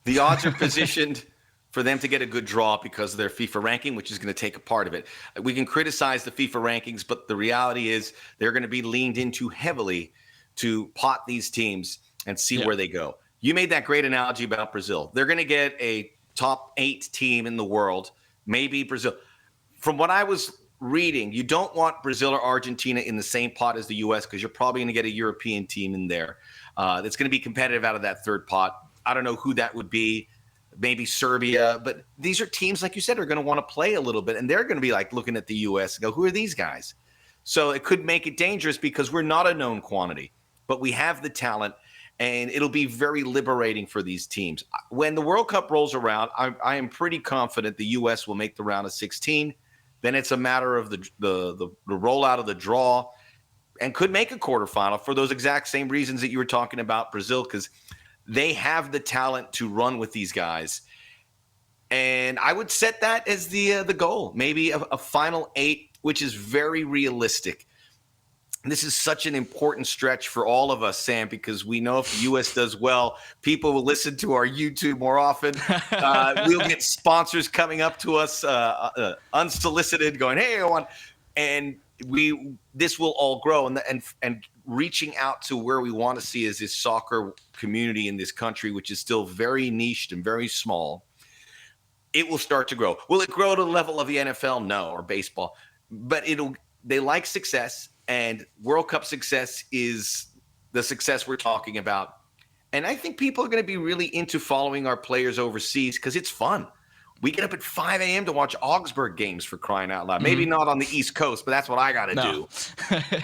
the odds are positioned for them to get a good draw because of their FIFA ranking, which is going to take a part of it. We can criticize the FIFA rankings, but the reality is they're going to be leaned into heavily to pot these teams and see where they go. You made that great analogy about Brazil. They're going to get a top 8 team in the world, maybe Brazil. From what I was reading, you don't want Brazil or Argentina in the same pot as the U.S. because you're probably going to get a European team in there that's going to be competitive out of that third pot. I don't know who that would be. Maybe Serbia. But these are teams, like you said, are going to want to play a little bit. And they're going to be like looking at the U.S. and go, who are these guys? So it could make it dangerous because we're not a known quantity. But we have the talent. And it'll be very liberating for these teams. When the World Cup rolls around, I am pretty confident the U.S. will make the round of 16. Then it's a matter of the rollout of the draw, and could make a quarterfinal for those exact same reasons that you were talking about Brazil, because they have the talent to run with these guys. And I would set that as the goal, maybe a final 8, which is very realistic. This is such an important stretch for all of us, Sam, because we know if the U.S. does well, people will listen to our YouTube more often. We'll get sponsors coming up to us unsolicited going, hey, I want, and this will all grow. And reaching out to where we want to see is this soccer community in this country, which is still very niched and very small. It will start to grow. Will it grow to the level of the NFL? No, or baseball. But they like success. And World Cup success is the success we're talking about. And I think people are going to be really into following our players overseas because it's fun. We get up at 5 a.m. to watch Augsburg games, for crying out loud. Maybe not on the East Coast, but that's what I got to do.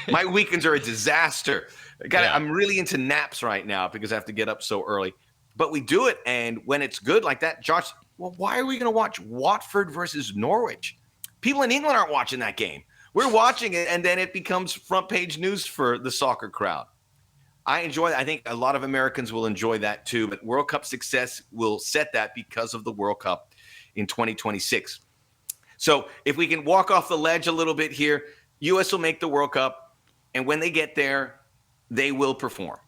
My weekends are a disaster. Yeah. I'm really into naps right now because I have to get up so early. But we do it, and when it's good like that, Josh, well, why are we going to watch Watford versus Norwich? People in England aren't watching that game. We're watching it, and then it becomes front page news for the soccer crowd. I enjoy that. I think a lot of Americans will enjoy that too. But World Cup success will set that because of the World Cup in 2026. So if we can walk off the ledge a little bit here, U.S. will make the World Cup, and when they get there, they will perform.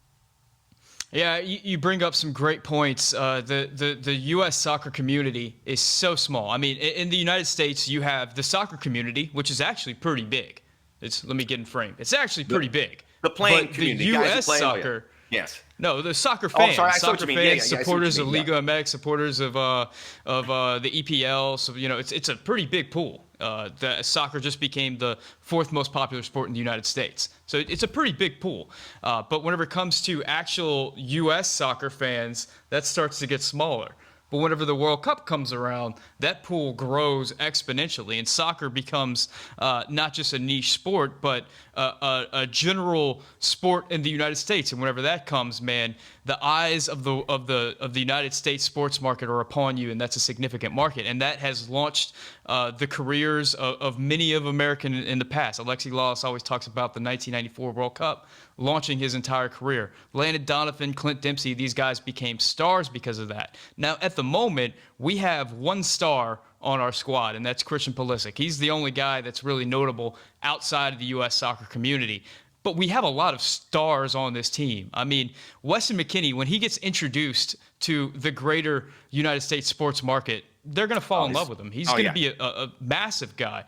Yeah, you bring up some great points. The U.S. soccer community is so small. I mean, in the United States, you have the soccer community, which is actually pretty big. Let me get in frame. It's actually pretty big. The playing but community, the guys U.S. who play, soccer, yes. No, the soccer fans, sorry, I see what soccer you fans, mean. Yeah, supporters I see of what you mean, Liga MX, supporters of the EPL. So it's a pretty big pool. The soccer just became the fourth most popular sport in the United States. So it's a pretty big pool. But whenever it comes to actual U.S. soccer fans, that starts to get smaller. But whenever the World Cup comes around, that pool grows exponentially, and soccer becomes not just a niche sport, but a general sport in the United States. And whenever that comes, man, the eyes of the United States sports market are upon you, and that's a significant market. And that has launched the careers of many of American in the past. Alexi Lalas always talks about the 1994 World Cup launching his entire career. Landon Donovan, Clint Dempsey, these guys became stars because of that. Now, at the moment, we have one star on our squad, and that's Christian Pulisic. He's the only guy that's really notable outside of the U.S. soccer community. But we have a lot of stars on this team. I mean, Weston McKennie, when he gets introduced to the greater United States sports market, they're going to fall in love with him. He's going to be a massive guy.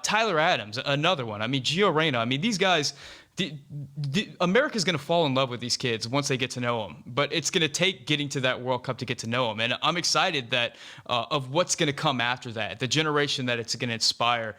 Tyler Adams, another one. I mean, Gio Reyna. I mean, these guys, America's going to fall in love with these kids once they get to know them. But it's going to take getting to that World Cup to get to know them. And I'm excited that of what's going to come after that, the generation that it's going to inspire,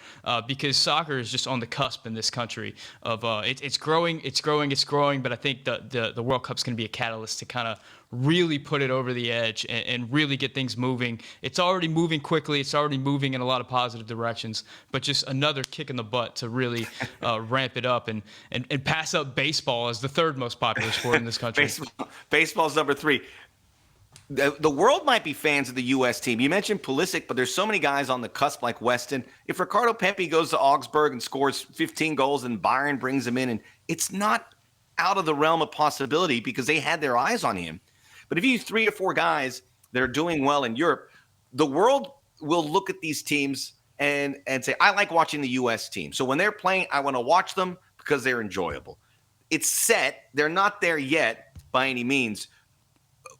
because soccer is just on the cusp in this country of it's growing. But I think the World Cup's going to be a catalyst to kind of really put it over the edge and really get things moving. It's already moving quickly. It's already moving in a lot of positive directions, but just another kick in the butt to really ramp it up and pass up baseball as the third most popular sport in this country. Baseball's number 3. The world might be fans of the U.S. team. You mentioned Pulisic, but there's so many guys on the cusp like Weston. If Ricardo Pepi goes to Augsburg and scores 15 goals and Bayern brings him in, and it's not out of the realm of possibility because they had their eyes on him. But if you have 3 or 4 guys that are doing well in Europe, the world will look at these teams and say, I like watching the U.S. team. So when they're playing, I want to watch them because they're enjoyable. It's set. They're not there yet by any means,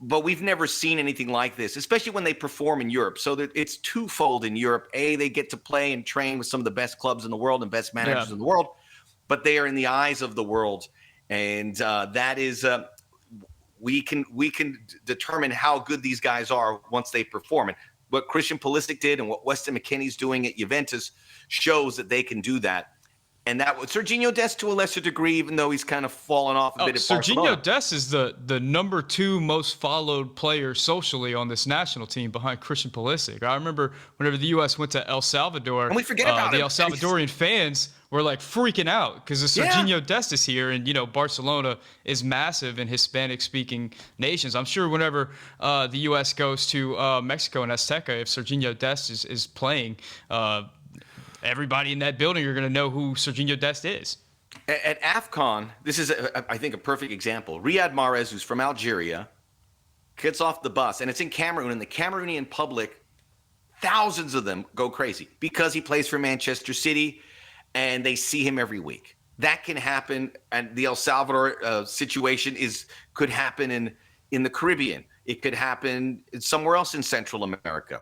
but we've never seen anything like this, especially when they perform in Europe. So it's twofold in Europe. A, they get to play and train with some of the best clubs in the world and best managers in the world, but they are in the eyes of the world. And that is we can determine how good these guys are once they perform. And what Christian Pulisic did and what Weston McKennie's doing at Juventus shows that they can do that. And that was Serginho Dest to a lesser degree, even though he's kind of fallen off a bit at Barcelona. Serginho Dest is the number 2 most followed player socially on this national team behind Christian Pulisic. I remember whenever the U.S. went to El Salvador, and we forget about the him. El Salvadorian fans were like freaking out because the Serginho Dest is here, and Barcelona is massive in Hispanic-speaking nations. I'm sure whenever the U.S. goes to Mexico and Azteca, if Serginho Dest is playing, everybody in that building are going to know who Serginho Dest is. At AFCON, this is, I think, a perfect example. Riyad Mahrez, who's from Algeria, gets off the bus, and it's in Cameroon, and the Cameroonian public, thousands of them go crazy because he plays for Manchester City, and they see him every week. That can happen, and the El Salvador situation could happen in the Caribbean. It could happen somewhere else in Central America.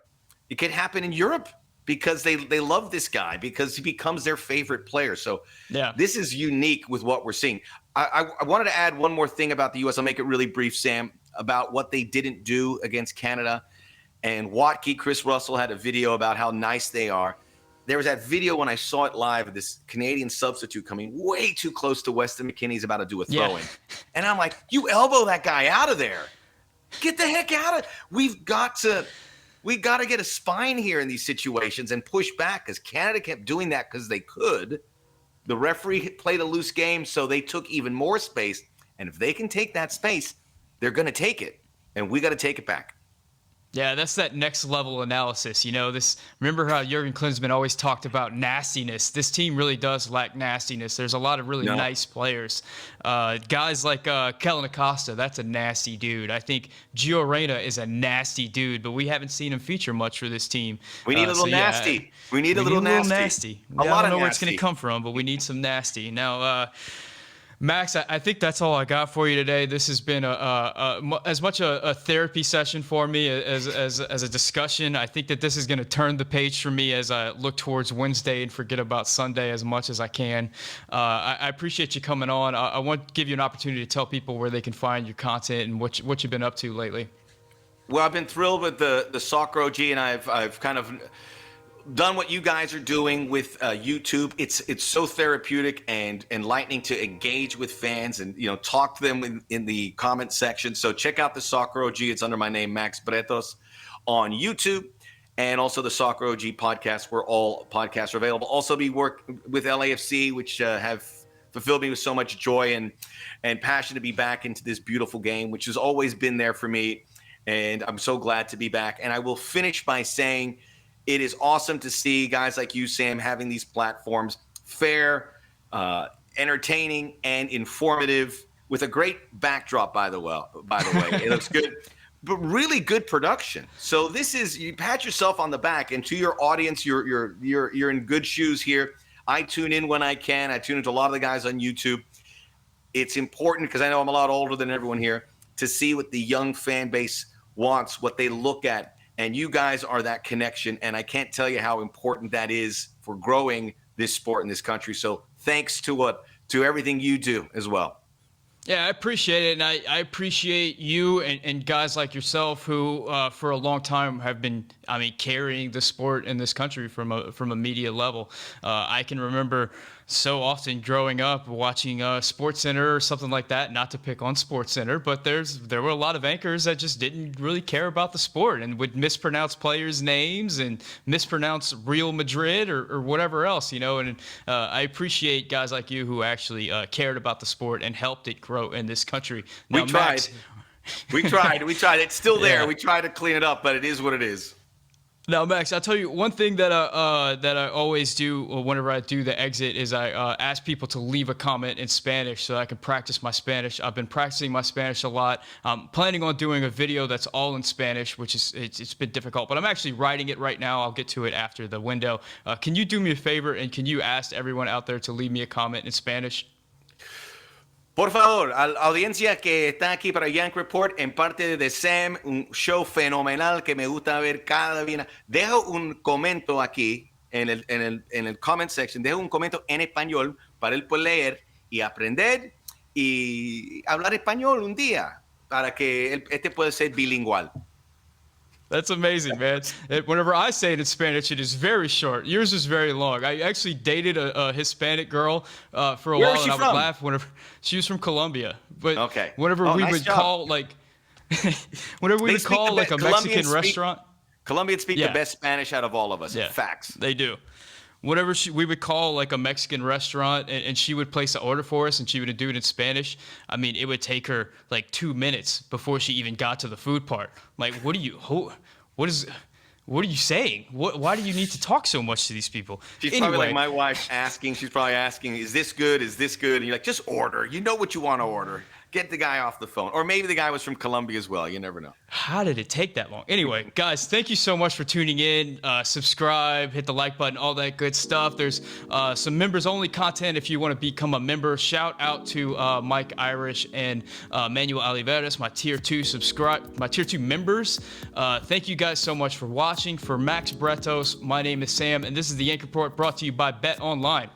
It could happen in Europe because they love this guy because he becomes their favorite player. So this is unique with what we're seeing. I wanted to add one more thing about the U.S. I'll make it really brief, Sam, about what they didn't do against Canada. And Watke, Chris Russell had a video about how nice they are. There was that video when I saw it live of this Canadian substitute coming way too close to Weston McKennie's about to do a throw-in. And I'm like, you elbow that guy out of there. Get the heck out of – we got to get a spine here in these situations and push back because Canada kept doing that because they could. The referee played a loose game, so they took even more space. And if they can take that space, they're going to take it. And we got to take it back. Yeah, that's that next level analysis. Remember how Jurgen Klinsmann always talked about nastiness? This team really does lack nastiness. There's a lot of really nice players. Guys like Kellen Acosta, that's a nasty dude. I think Gio Reyna is a nasty dude, but we haven't seen him feature much for this team. We need a little nasty. We need a little nasty. I don't know where it's going to come from, but we need some nasty. Now, Max, I think that's all I got for you today. This has been as much a therapy session for me as a discussion. I think that this is going to turn the page for me as I look towards Wednesday and forget about Sunday as much as I can. I appreciate you coming on. I want to give you an opportunity to tell people where they can find your content and what you've been up to lately. Well, I've been thrilled with the Soccer OG, and I've kind of done what you guys are doing with YouTube. It's so therapeutic and enlightening to engage with fans and talk to them in the comment section. So check out the Soccer OG. It's under my name, Max Bretos, on YouTube, and also the Soccer OG podcast, where all podcasts are available. Also, be work with LAFC, which have fulfilled me with so much joy and passion to be back into this beautiful game, which has always been there for me. And I'm so glad to be back. And I will finish by saying, it is awesome to see guys like you, Sam, having these platforms, fair, entertaining, and informative, with a great backdrop, by the way. It looks good, but really good production. So you pat yourself on the back, and to your audience, you're in good shoes here. I tune in when I can. I tune into a lot of the guys on YouTube. It's important, because I know I'm a lot older than everyone here, to see what the young fan base wants, what they look at. And you guys are that connection, and I can't tell you how important that is for growing this sport in this country. So thanks to everything you do as well. Yeah, I appreciate it, and I appreciate you and guys like yourself who, for a long time, have been, carrying the sport in this country from a media level. I can remember so often growing up watching SportsCenter or something like that. Not to pick on SportsCenter, but there were a lot of anchors that just didn't really care about the sport and would mispronounce players' names and mispronounce Real Madrid or whatever else, And I appreciate guys like you who actually cared about the sport and helped it grow in this country. Now, we tried. Max, we tried. It's still there. Yeah. We tried to clean it up, but it is what it is. Now, Max, I'll tell you one thing that I always do whenever I do the exit is I ask people to leave a comment in Spanish so I can practice my Spanish. I've been practicing my Spanish a lot. I'm planning on doing a video that's all in Spanish, which it's been difficult, but I'm actually writing it right now. I'll get to it after the window. Can you do me a favor, and can you ask everyone out there to leave me a comment in Spanish? Por favor, a la audiencia que está aquí para Yank Report, en parte de Sam, un show fenomenal que me gusta ver cada día. Deja un comento aquí en el comment section, deja un comento en español para él poder leer y aprender y hablar español un día, para que este pueda ser bilingüal. That's amazing, man. Whenever I say it in Spanish, it is very short. Yours is very long. I actually dated a Hispanic girl for a while, and I would laugh whenever she was from Colombia. But whenever we would call a Mexican restaurant, Colombians speak the best Spanish out of all of us. Yeah, facts. They do. Whenever we would call like a Mexican restaurant and she would place an order for us and she would do it in Spanish, it would take her like 2 minutes before she even got to the food part. Like, what are you saying? Why do you need to talk so much to these people? She's probably like my wife asking. She's probably asking, is this good? Is this good? And you're like, just order. You know what you want to order. Get the guy off the phone. Or maybe the guy was from Colombia as well. You never know. How did it take that long? Anyway, guys, thank you so much for tuning in. Subscribe, hit the like button, all that good stuff. There's some members-only content if you want to become a member. Shout out to Mike Irish and Manuel Oliveras, my Tier 2 members. Thank you guys so much for watching. For Max Bretos, my name is Sam, and this is the Yank Report brought to you by Bet Online.